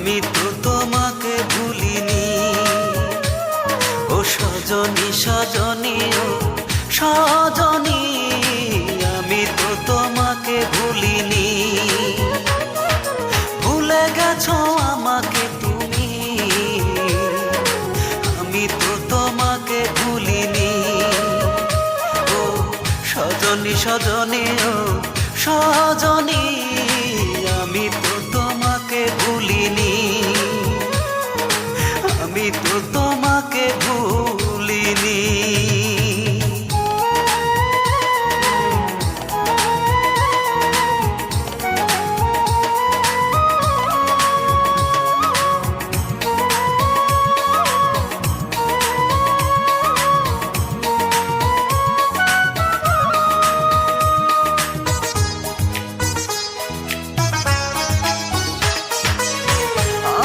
আমি তো তোমাকে ভুলিনি। ও সজনী সজনী ও সজনী, আমি তো তোমাকে ভুলিনি। ভুলে গেছো আমাকে তুমি, আমি তো তোমাকে ভুলিনি। ও সজনী সজনী ও সজনী, আমি তো তোমাকে ভুলিনি। আমি তো তোমাকে ভুলিনি।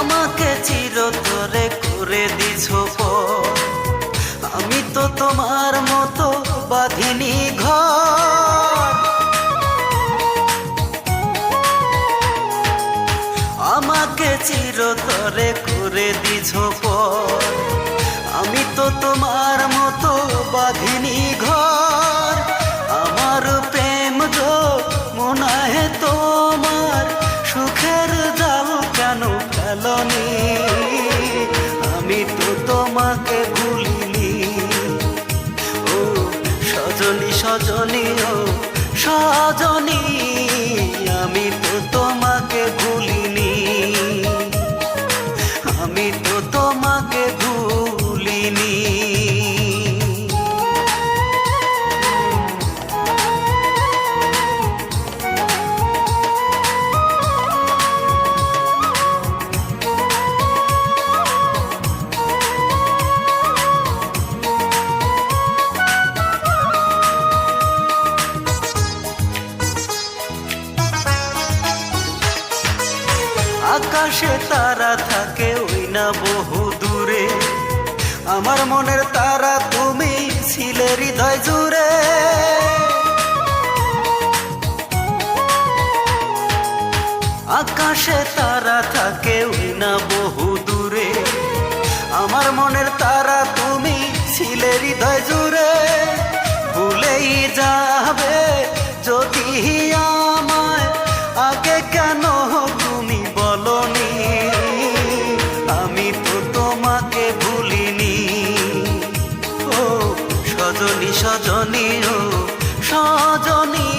আমাকে চিরতরে করে দিছো পর, আমি তো তোমার মতো বাঁধিনি ঘর। আমাকে চিরতরে করে দিছো পর, আমি তো তোমার মতো বাঁধিনি ঘর। আমার প্রেম যো মনাহে তোমার, সুখের জাল কেন ফেলনি? আমি তো তোমাকে ভুলিনি। ও সজনী সজনী ও সজনী, আমি তো তোমাকে ভুলিনি। আমি তো তোমাকে ভুলিনি। আকাশে তারা থাকে ওই না বহু দূরে, আমার মনের তারা তুমি ছিলে হৃদয় জুড়ে। আকাশে তারা থাকে ওই না বহু দূরে, আমার মনের তারা তুমি ছিলে হৃদয় জুড়ে। ভুলেই যাবে যদি আমায়, আগে কেন তুমি বলনি? আমি তো তোমাকে ভুলিনি। ও সজনী সজনী ও সজনী,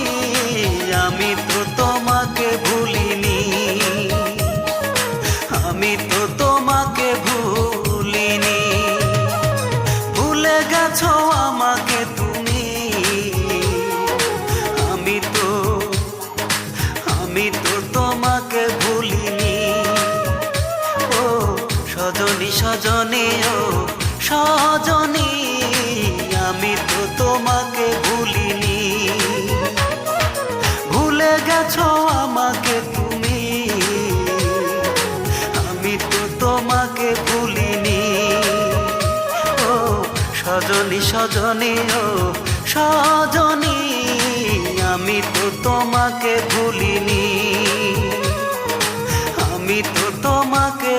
আমি তো তোমাকে ভুলিনি। আমি তো তোমাকে ভুলিনি। ভুলে গেছো আমাকে তুমি, আমি তো তোমাকে ভুলিনি। ও সজনী সজনী ও সজনী, আমি তো তোমাকে ভুলিনি। ভুলে গেছো আমাকে তুমি, আমি তো তোমাকে ভুলিনি। ও সজনী সজনী ও সজনী, আমি তো তোমাকে ভুলিনি। আমি তো তোমাকে